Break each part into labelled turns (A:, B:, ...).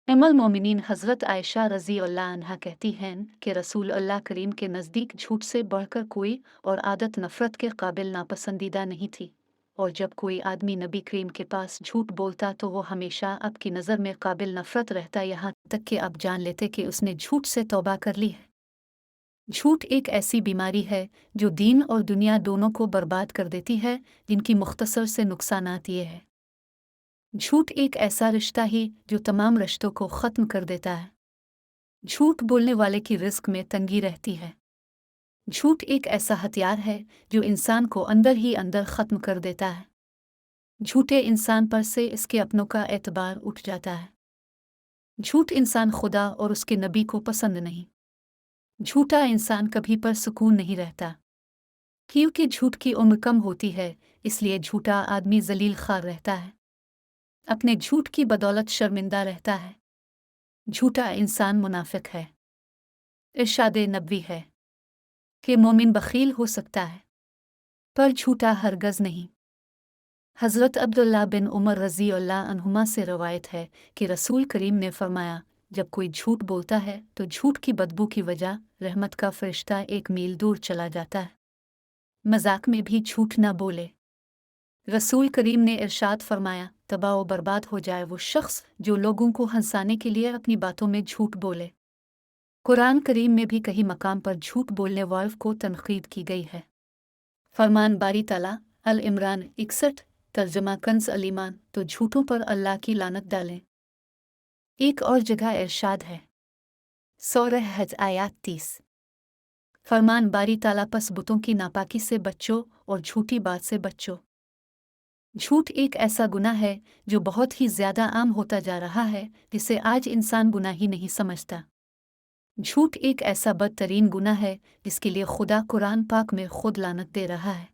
A: मोमिनीन हज़रत आयशा रज़ी अल्लाह अन्हा कहती हैं कि रसूल अल्लाह करीम के नज़दीक झूठ से बढ़कर कोई और आदत नफ़रत के काबिल नापसंदीदा नहीं थी। और जब कोई आदमी नबी करीम के पास झूठ बोलता तो वो हमेशा आपकी नज़र में काबिल नफ़रत रहता, यहाँ तक कि आप जान लेते कि उसने झूठ से तौबा कर ली है। झूठ एक ऐसी बीमारी है जो दीन और दुनिया दोनों को बर्बाद कर देती है, जिनकी मुख्तसर से नुकसानात ये है। झूठ एक ऐसा रिश्ता ही जो तमाम रिश्तों को ख़त्म कर देता है। झूठ बोलने वाले की रिस्क में तंगी रहती है। झूठ एक ऐसा हथियार है जो इंसान को अंदर ही अंदर ख़त्म कर देता है। झूठे इंसान पर से इसके अपनों का एतबार उठ जाता है। झूठ इंसान खुदा और उसके नबी को पसंद नहीं। झूठा इंसान कभी पर सुकून नहीं रहता, क्योंकि झूठ की उम्र कम होती है, इसलिए झूठा आदमी जलील खार रहता है, अपने झूठ की बदौलत शर्मिंदा रहता है। झूठा इंसान मुनाफिक है। इरशाद नबवी है कि मोमिन बखील हो सकता है पर झूठा हरगज़ नहीं। हज़रत अब्दुल्ला बिन उमर रज़ी अल्लाह अन्हुमा से रवायत है कि रसूल करीम ने फरमाया, जब कोई झूठ बोलता है तो झूठ की बदबू की वजह रहमत का फरिश्ता 1 मील दूर चला जाता है। मजाक में भी झूठ न बोले। रसूल करीम ने इरशाद फरमाया, तबाह व बर्बाद हो जाए वो शख्स जो लोगों को हंसाने के लिए अपनी बातों में झूठ बोले। कुरान करीम में भी कई मकाम पर झूठ बोलने वालों को तनकीद की गई है। फरमान बारी ताला अल इमरान 61 तर्जमा कंज़ अल ईमान, तो झूठों पर अल्लाह की लानत डालें। एक और जगह इरशाद है, सूरह हज आयत 30, फरमान बारी ताला पस बुतों की नापाकी से बच्चों और झूठी बात से बच्चों। झूठ एक ऐसा गुनाह है जो बहुत ही ज़्यादा आम होता जा रहा है, जिसे आज इंसान गुनाह ही नहीं समझता। झूठ एक ऐसा बदतरीन गुनाह है जिसके लिए खुदा कुरान पाक में खुद लानत दे रहा है।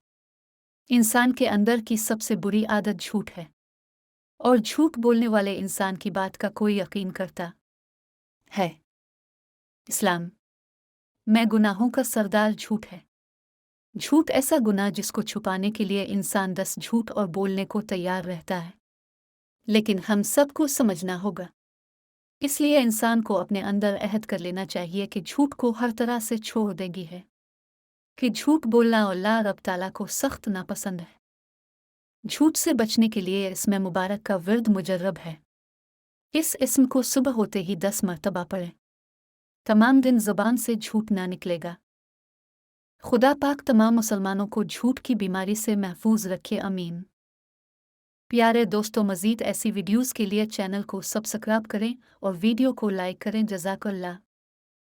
A: इंसान के अंदर की सबसे बुरी आदत झूठ है, और झूठ बोलने वाले इंसान की बात का कोई यकीन करता है। इस्लाम में गुनाहों का सरदार झूठ है। झूठ ऐसा गुनाह जिसको छुपाने के लिए इंसान 10 झूठ और बोलने को तैयार रहता है, लेकिन हम सबको समझना होगा। इसलिए इंसान को अपने अंदर अहद कर लेना चाहिए कि झूठ को हर तरह से छोड़ देगी है, कि झूठ बोलना अल्लाह रब ताला को सख्त नापसंद है। झूठ से बचने के लिए इसमें मुबारक का विर्द मुजर्रब है। इस इस्म को सुबह होते ही 10 मरतबा पढ़ें। तमाम दिन ज़ुबान से झूठ ना निकलेगा। खुदा पाक तमाम मुसलमानों को झूठ की बीमारी से महफूज रखे, आमीन। प्यारे दोस्तों, मज़ीद ऐसी वीडियोज़ के लिए चैनल को सब्सक्राइब करें और वीडियो को लाइक करें। जज़ाकल्लाह।